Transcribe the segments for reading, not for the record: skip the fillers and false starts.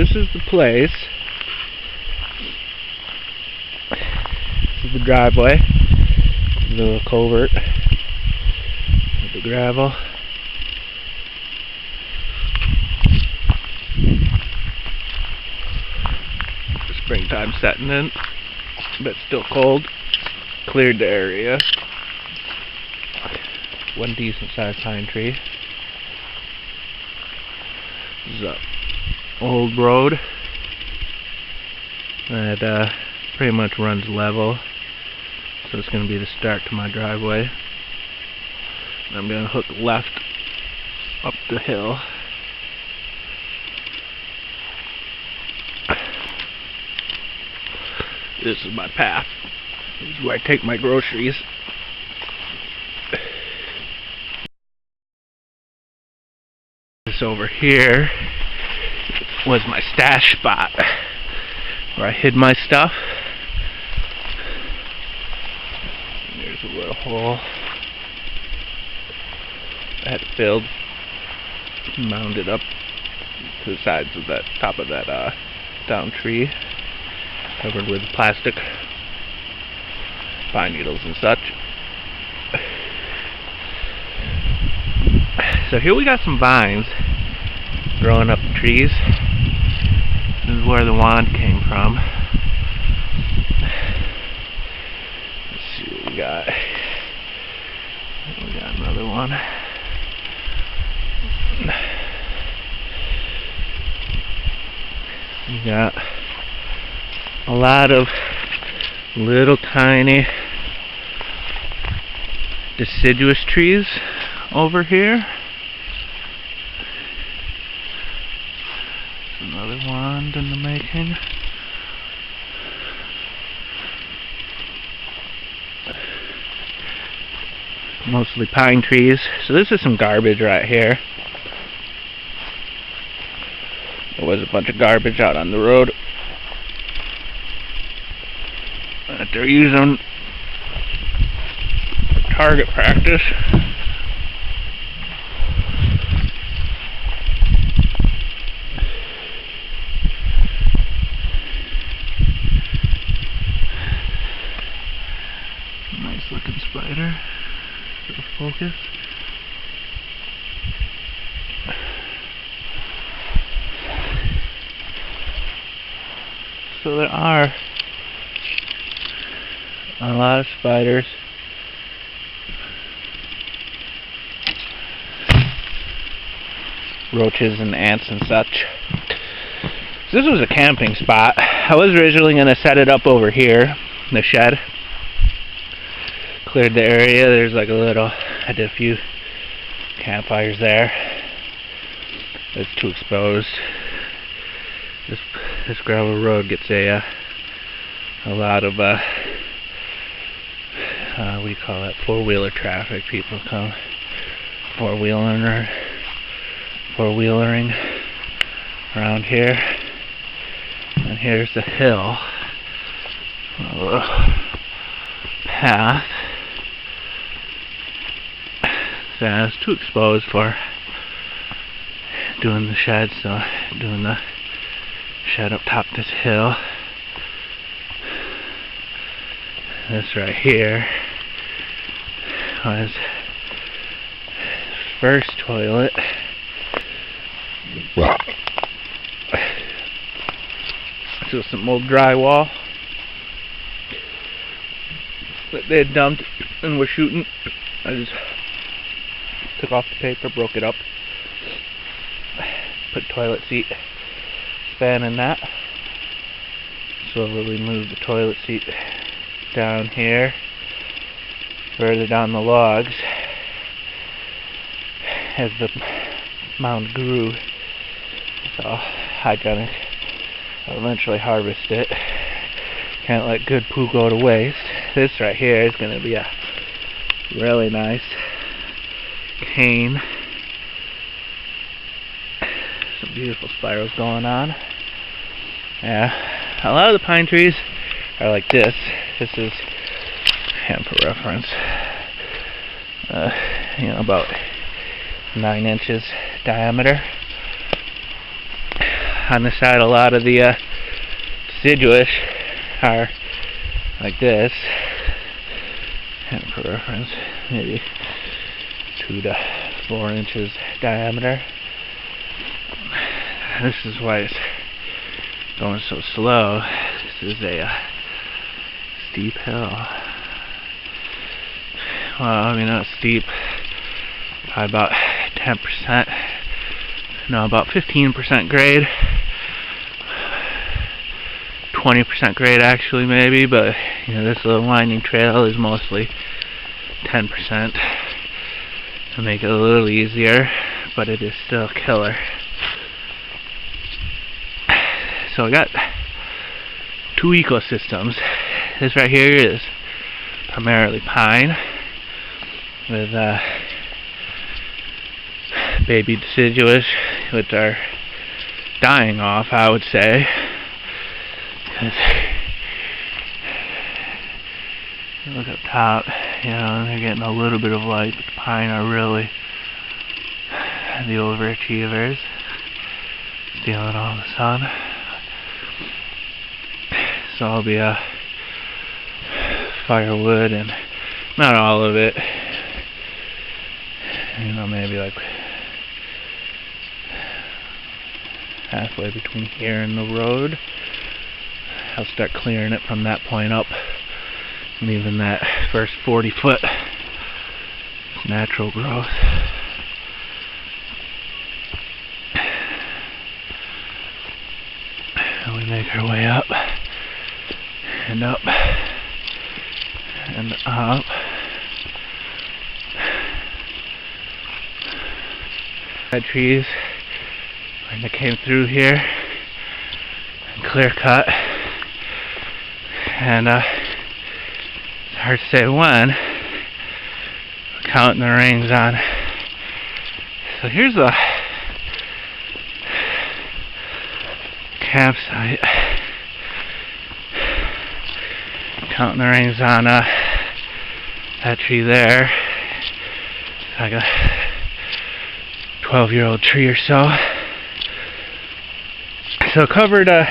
this is the place. This is the driveway. This is a little culvert with the gravel. Springtime setting in, but still cold. Cleared the area. One decent sized pine tree. This is an old road that pretty much runs level, so it's going to be the start to my driveway. And I'm going to hook left up the hill. This is my path. This is where I take my groceries. This over here was my stash spot where I hid my stuff. There's a little hole I had filled, mounded up to the sides of that top of that down tree, covered with plastic pine needles and such. So here we got some vines growing up the trees. This is where the wand came from. Let's see what we got. We got another one. We got a lot of little tiny deciduous trees over here. Another wand in the making. Mostly pine trees. So this is some garbage right here. There was a bunch of garbage out on the road that they're using for target practice. Nice looking spider. Little focus. So there are a lot of spiders. Roaches and ants and such. So this was a camping spot. I was originally going to set it up over here, in the shed. Cleared the area. There's like a little, I did a few campfires there. It's too exposed. This gravel road gets a lot of what do you call that? Four-wheeler traffic. People come four-wheelering around here. And here's the hill. A little path. So it's too exposed for doing the shed, so doing the shed up top this hill. This right here was the first toilet. So some old drywall that they had dumped and were shooting. I just took off the paper, broke it up, put toilet seat span in that. Slowly move the toilet seat down here, further down the logs as the mound grew. So hygienic. I'll eventually harvest it. Can't let good poo go to waste. This right here is going to be a really nice cane. Some beautiful spirals going on. Yeah, a lot of the pine trees are like this. This is, and for reference, about 9 inches diameter. on this side, a lot of the deciduous are like this. And for reference, maybe 2 to 4 inches diameter. This is why it's going so slow. This is a steep hill. Well, I mean, not steep, probably about 10%, no, about 15% grade, 20% grade actually, maybe, but you know, this little winding trail is mostly 10% to make it a little easier, but it is still killer. So I got 2 ecosystems. This right here is primarily pine with baby deciduous, which are dying off, I would say. Look up top, you know, they're getting a little bit of light, but the pine are really the overachievers, stealing all the sun. So I'll be firewood, and not all of it, you know, maybe like halfway between here and the road. I'll start clearing it from that point up, leaving that first 40 foot natural growth. And we make our way up and up and up. Had trees when they came through here and clear cut, and it's hard to say when. We're counting the rings on. So here's the campsite. Counting the rings on that tree there. It's like a 12-year-old tree or so. So covered a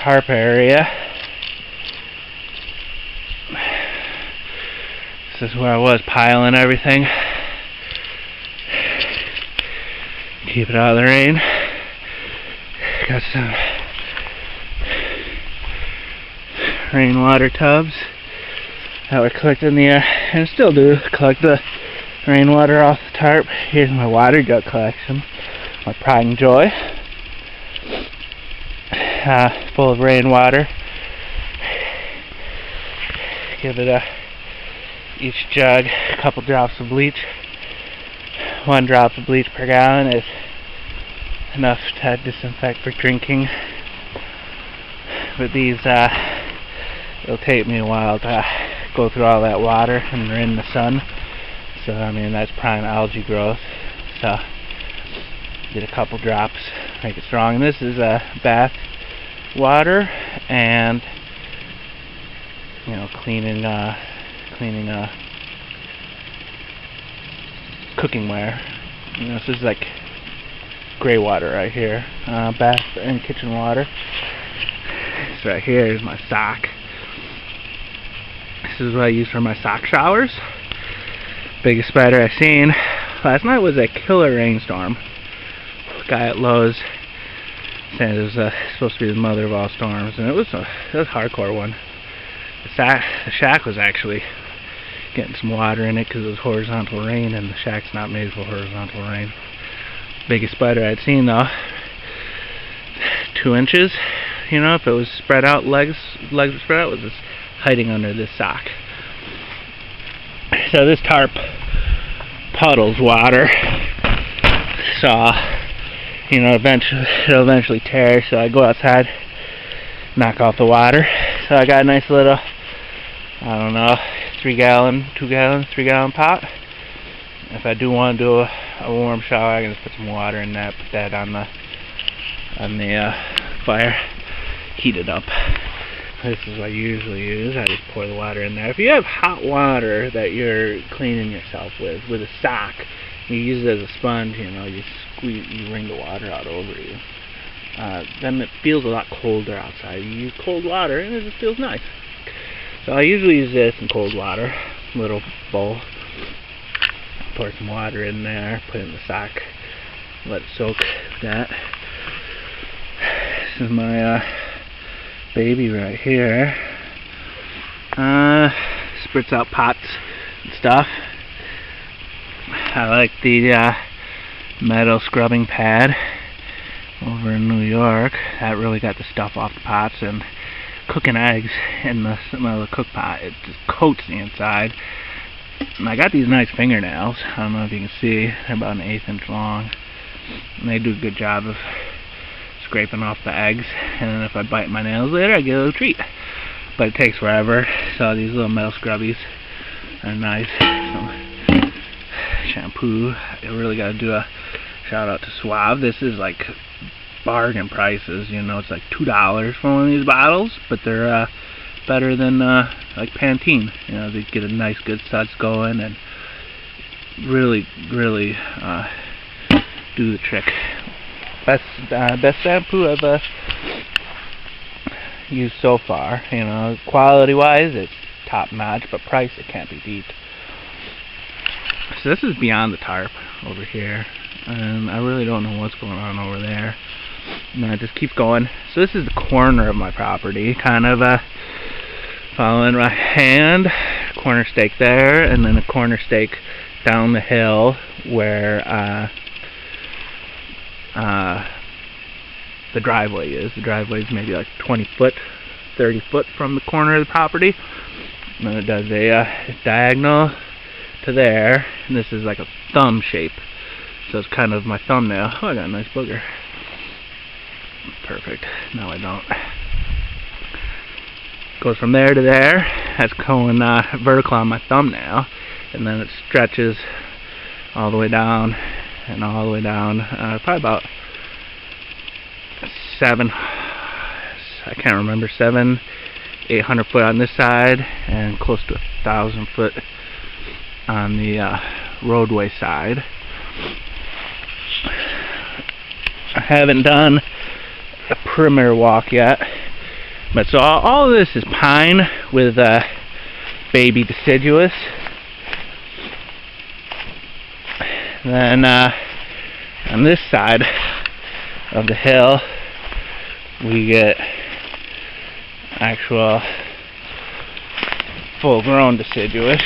tarp area. This is where I was piling everything. Keep it out of the rain. Got some rainwater tubs that were collecting the and still do collect the rainwater off the tarp. Here's my water jug collection, my pride and joy, full of rainwater. Give it each jug a couple drops of bleach. 1 drop of bleach per gallon is enough to disinfect for drinking. But these it'll take me a while to go through all that water, and they're in the sun, so I mean that's prime algae growth. So get a couple drops, make it strong. And this is bath water, and you know, cleaning cookware. You know, this is like gray water right here, bath and kitchen water. This right here is my sock. This is what I use for my sock showers. Biggest spider I've seen last night was a killer rainstorm. Guy at Lowe's saying it was supposed to be the mother of all storms, and it was a hardcore one. The shack was actually getting some water in it because it was horizontal rain, and the shack's not made for horizontal rain. Biggest spider I'd seen though, 2 inches. You know, if it was spread out, legs were spread out, was just hiding under this sock. So this tarp puddles water, so you know, it'll eventually tear. So I go outside, knock off the water. So I got a nice little, I don't know, 3 gallon pot. If I do want to do a warm shower, I can just put some water in that, put that on the fire, heat it up. This is what I usually use. I just pour the water in there. If you have hot water that you're cleaning yourself with a sock, you use it as a sponge. You know, you wring the water out over you. then it feels a lot colder outside. You use cold water and it just feels nice. So I usually use this in cold water, little bowl. Pour some water in there, put it in the sock, let it soak that. This is my baby right here. Spritz out pots and stuff. I like the metal scrubbing pad over in New York. That really got the stuff off the pots, and cooking eggs in the cook pot, it just coats the inside. And I got these nice fingernails. I don't know if you can see, they're about an 1/8 inch long, and they do a good job of scraping off the eggs. And then if I bite my nails later, I get a little treat, but it takes forever. So these little metal scrubbies are nice. Some shampoo. I really got to do a shout out to Suave. This is like bargain prices, you know. It's like $2 for one of these bottles, but they're better than like Pantene. You know, they get a nice good suds going and really do the trick. Best shampoo I've used so far. You know, quality wise it's top notch, but price it can't be beat. So this is beyond the tarp over here, and I really don't know what's going on over there. And I just keep going. So this is the corner of my property, kind of following my hand, corner stake there, and then a corner stake down the hill where the driveway is. The driveway is maybe like 20 foot, 30 foot from the corner of the property. And then it does a diagonal to there, and this is like a thumb shape. So it's kind of my thumbnail. Oh, I got a nice booger. Perfect. No, I don't. Goes from there to there. That's going vertical on my thumbnail, and then it stretches all the way down and all the way down. Probably about 800 foot on this side, and close to 1,000 foot on the roadway side. I haven't done a perimeter walk yet, but so all of this is pine with baby deciduous. Then on this side of the hill we get actual full-grown deciduous.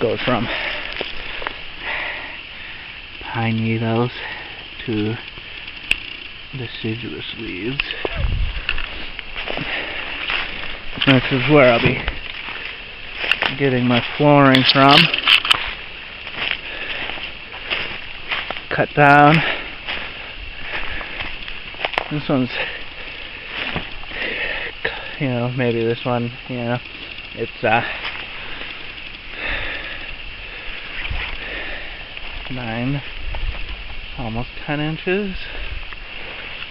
Goes from pine needles to deciduous leaves. This is where I'll be getting my flooring from. Cut down. This one's, you know, maybe this one, you know, it's 9, almost 10 inches.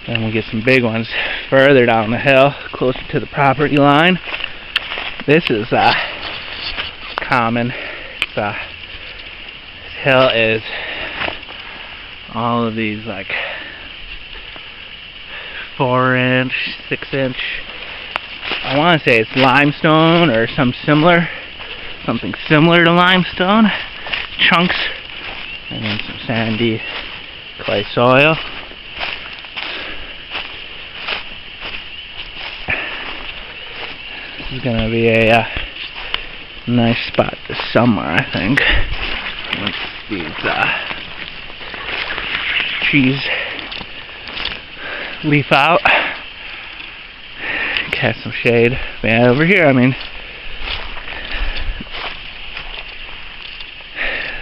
Then we get some big ones further down the hill, closer to the property line. This is common. This hill is all of these like 4-inch, 6-inch. I want to say it's limestone or something similar to limestone chunks, and then some sandy clay soil. This is gonna be a nice spot this summer, I think. Once these trees leaf out, catch some shade. Man, over here, I mean,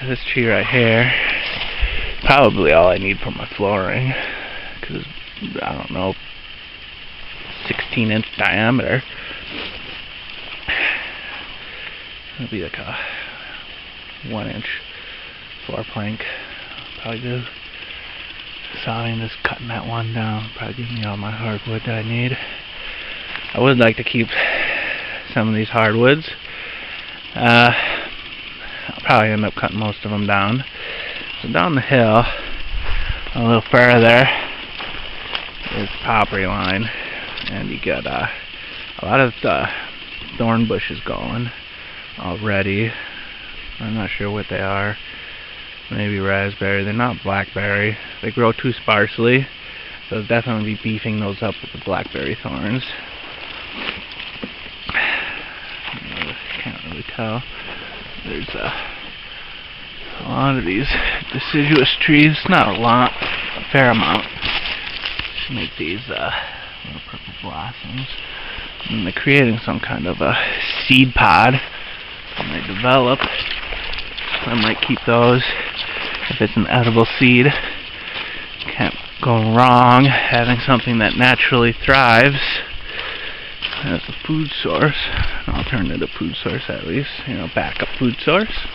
this tree right here, probably all I need for my flooring, because I don't know, 16-inch diameter. It'll be like a 1-inch floor plank. Probably do. So I'm just cutting that one down. Probably give me all my hardwood that I need. I would like to keep some of these hardwoods. I I'll probably end up cutting most of them down. So down the hill, a little further, is the property line, and you get a lot of thorn bushes going already. I'm not sure what they are. Maybe raspberry. They're not blackberry. They grow too sparsely, so I'll definitely be beefing those up with the blackberry thorns. Can't really tell. There's a lot of these deciduous trees. Not a lot, a fair amount. To make these little purple blossoms. And they're creating some kind of a seed pod when they develop. So I might keep those if it's an edible seed. Can't go wrong having something that naturally thrives as a food source, an alternative food source at least, backup food source.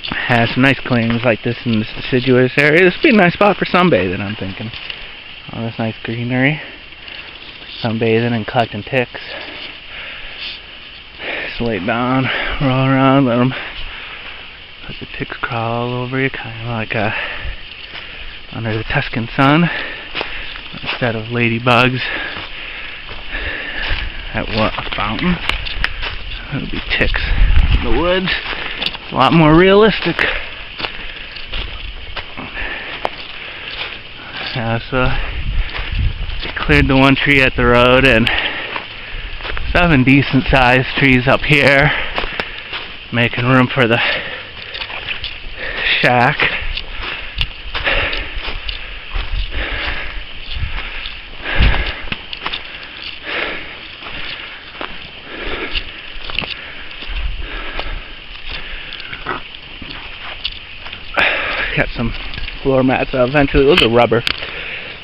Has some nice clearings like this in this deciduous area. This would be a nice spot for sunbathing, I'm thinking. All this nice greenery. Sunbathing and collecting ticks. Just lay down, roll around, let the ticks crawl all over you, kind of like under the Tuscan sun. Instead of ladybugs at a fountain, it'll be ticks in the woods. It's a lot more realistic. So cleared the one tree at the road and 7 decent sized trees up here, making room for the shack. Got some floor mats. Eventually, those are rubber.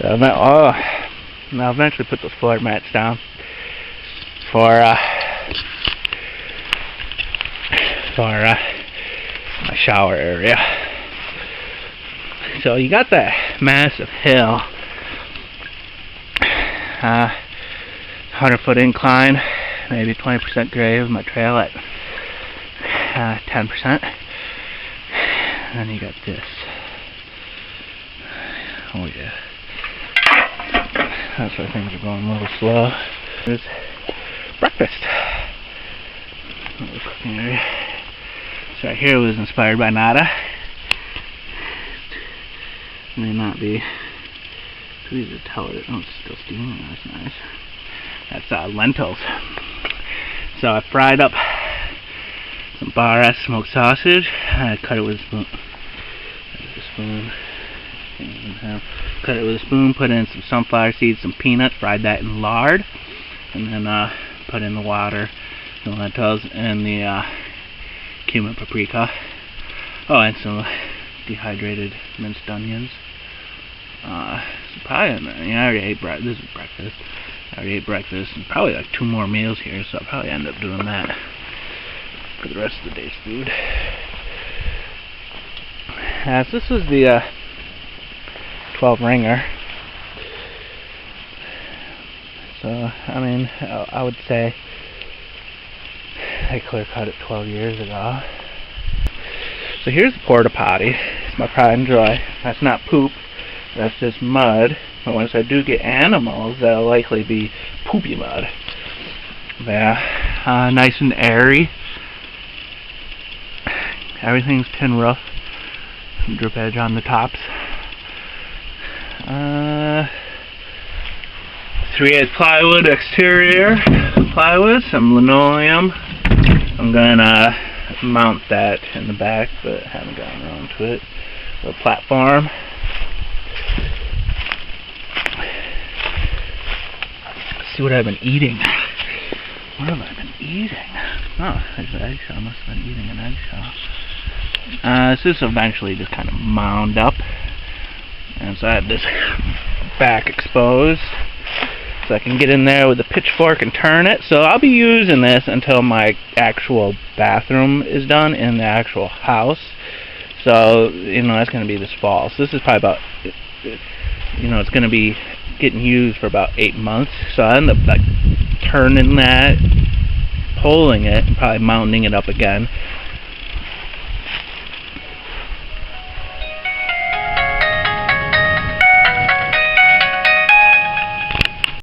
I'll eventually put those floor mats down for my shower area. So you got that massive hill, 100-foot incline, maybe 20% grade with my trail at 10%. And then you got this. Oh yeah. That's why things are going a little slow. There's breakfast. Little cooking area. So right here was inspired by nata. May not be too easy to tell it. Oh, it's still steaming. That's nice. That's lentils. So I fried up some bar-ass smoked sausage. I cut it with a spoon. Cut it with a spoon, put in some sunflower seeds, some peanuts, fried that in lard, and then put in the water, the lentils, and the cumin paprika. Oh, and some dehydrated minced onions. So probably, I already ate breakfast. This is breakfast. I already ate breakfast, and probably like 2 more meals here, so I'll probably end up doing that for the rest of the day's food. So this was the 12 ringer. So I mean, I would say I clear cut it 12 years ago. So here's the porta potty. It's my pride and joy. That's not poop. That's just mud. But once I do get animals, that'll likely be poopy mud. Yeah, nice and airy. Everything's tin roof. Drip edge on the tops. 3/8 plywood exterior plywood, some linoleum. I'm gonna mount that in the back, but haven't gotten around to it. A platform. Let's see what I've been eating. What have I been eating? Oh, there's an eggshell. I must have been eating an eggshell. So this eventually just kind of mound up. And so I have this back exposed. So I can get in there with a pitchfork and turn it. So I'll be using this until my actual bathroom is done in the actual house. So, that's going to be this fall. So this is probably about, it's going to be getting used for about 8 months. So I end up like turning that, pulling it, and probably mounting it up again.